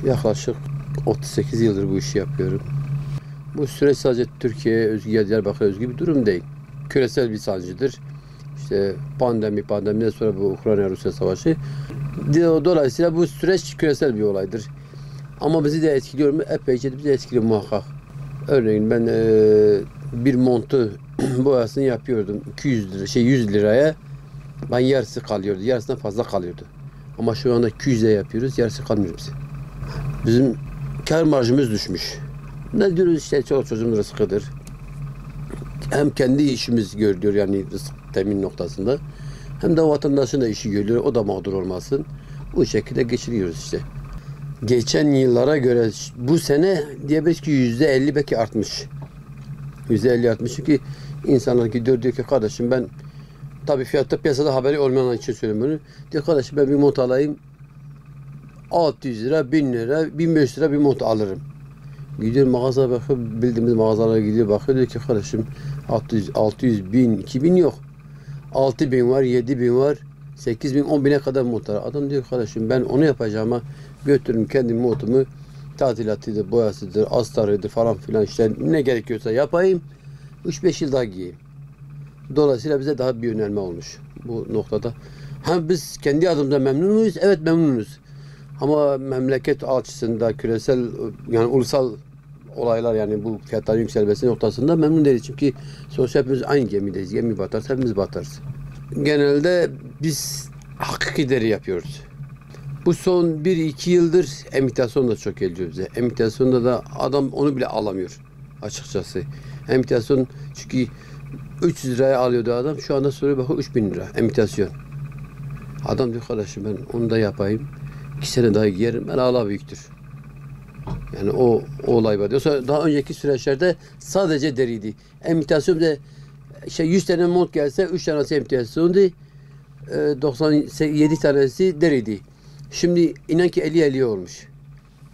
Yaklaşık 38 yıldır bu işi yapıyorum. Bu süreç sadece Türkiye'ye özgü ya Diyarbakır'a özgü bir durum değil. Küresel bir sancıdır. İşte pandemiden sonra bu Ukrayna-Rusya savaşı. Dolayısıyla bu süreç küresel bir olaydır. Ama bizi de etkiliyor mu? Epeyce bizi etkiliyor muhakkak. Örneğin ben bir montu boyasını yapıyordum. 100 liraya. Ben yarısı kalıyordu. Yarısından fazla kalıyordu. Ama şu anda 200 liraya yapıyoruz. Yarısı kalmıyor bize. Bizim kar marjımız düşmüş. Ne diyoruz işte çoluk çocuğumuz rızkıdır. Hem kendi işimiz görülüyor yani rızk temin noktasında. Hem de vatandaşın da işi görülüyor. O da mağdur olmasın. Bu şekilde geçiriyoruz işte. Geçen yıllara göre bu sene diyebiliriz ki %50 belki artmış. %50 artmış çünkü insanlar gidiyor diyor ki kardeşim ben tabii fiyatta piyasada haberi olmayan için söylüyorum bunu. Diyor kardeşim ben bir mont alayım 600 lira, 1000 lira, 1500 lira bir mont alırım. Gidiyor mağazaya bakıyor, bildiğimiz mağazalara gidiyor bakıyor diyor ki kardeşim 600, 1000, 2000 yok. 6000 var, 7000 var, 8000, 10.000'e kadar mont var. Adam diyor kardeşim ben onu yapacağıma götürün kendi montumu tadilatıdır, boyasıdır, astarıdır falan filan işte ne gerekiyorsa yapayım. 3-5 yıl daha giyeyim. Dolayısıyla bize daha bir yönelme olmuş bu noktada. Hem biz kendi adımıza memnun muyuz? Evet memnunuz. Ama memleket açısında küresel yani ulusal olaylar yani bu fiyatların yükselmesi noktasında memnun değiliz. Çünkü sonuçta hepimiz aynı gemideyiz. Gemi batarsa hepimiz batarız. Genelde biz hakiki deri yapıyoruz. Bu son 1-2 yıldır emitasyon da çok geliyor bize. Emitasyonda da adam onu bile alamıyor açıkçası. Emitasyon çünkü 300 liraya alıyordu adam. Şu anda soruyor bakıyor 3000 lira emitasyon. Adam diyor kardeşim ben onu da yapayım. 2 sene daha giyerim. Ben Allah büyüktür. Yani o olay var. Yoksa daha önceki süreçlerde sadece deriydi. Emitasyon da işte 100 tane mont gelse 3 tanesi emitasyondu. 97 tanesi deriydi. Şimdi inan ki 50-50 olmuş.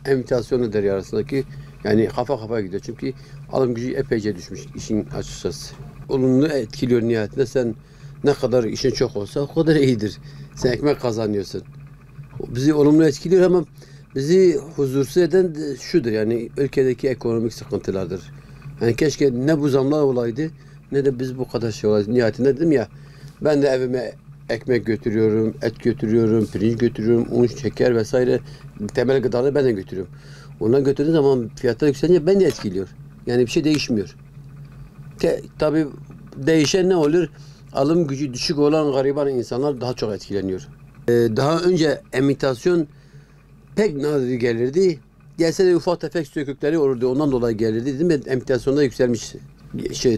Emitasyonla deri arasındaki yani kafa kafaya gidiyor. Çünkü alım gücü epeyce düşmüş işin açıkçası. Olumlu etkiliyor nihayetinde. Sen ne kadar işin çok olsa o kadar iyidir. Sen ekmek kazanıyorsun. Bizi olumlu etkiliyor ama bizi huzursuz eden de şudur yani ülkedeki ekonomik sıkıntılardır. Yani keşke ne bu zamlar olaydı ne de biz bu kadar şey olaydı. Nihayetinde dedim ya ben de evime ekmek götürüyorum, et götürüyorum, pirinç götürüyorum, un, şeker vesaire temel gıdaları ben de götürüyorum. Ona götürdüğüm zaman fiyatlar yükselince ben de etkiliyor. Yani bir şey değişmiyor. Tabii değişen ne olur? Alım gücü düşük olan gariban insanlar daha çok etkileniyor. Daha önce emitasyon pek nadir gelirdi. Gelse de ufak tefek sökükleri olurdu. Ondan dolayı gelirdi. Değil mi? Emitasyonda yükselmiş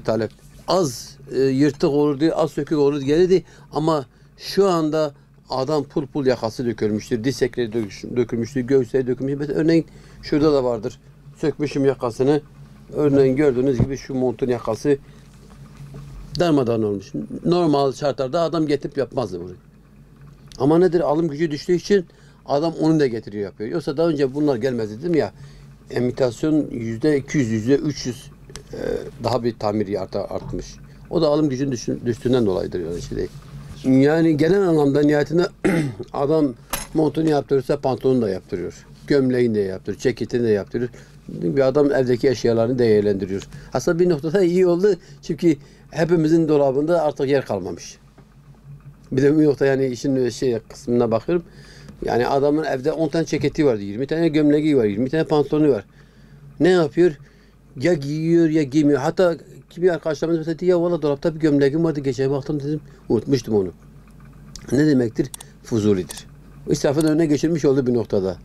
talep. Az yırtık olurdu, az sökük olurdu gelirdi. Ama şu anda adam pul pul yakası dökülmüştür. Dirsekleri dökülmüştür, göğüsleri dökülmüştür. Mesela örneğin şurada da vardır. Sökmüşüm yakasını. Örneğin gördüğünüz gibi şu montun yakası darmadağın olmuş. Normal şartlarda adam getirip yapmazdı bunu. Ama nedir? Alım gücü düştüğü için adam onu da getiriyor yapıyor. Yoksa daha önce bunlar gelmezdi dedim ya. Emitasyon %200, %300 daha bir tamiri artmış. O da alım gücün düştüğünden dolayıdır yani şey değil. Yani genel anlamda nihayetinde adam montunu yaptırırsa pantolonu da yaptırıyor. Gömleğini de yaptırıyor, ceketini de yaptırıyor. Bir adam evdeki eşyalarını değerlendiriyor. Aslında bir noktada iyi oldu. Çünkü hepimizin dolabında artık yer kalmamış. Bir de bir nokta yani işin kısmına bakıyorum. Yani adamın evde 10 tane ceketi vardı, 20 tane gömleği var, 20 tane pantolonu var. Ne yapıyor? Ya giyiyor ya giymiyor. Hatta kimi arkadaşlarımız mesela dedi ya valla dolapta bir gömleğim vardı geçen baktım dedim unutmuştum onu. Ne demektir? Fuzulidir. İsrafın önüne geçirmiş olduğu bir noktada.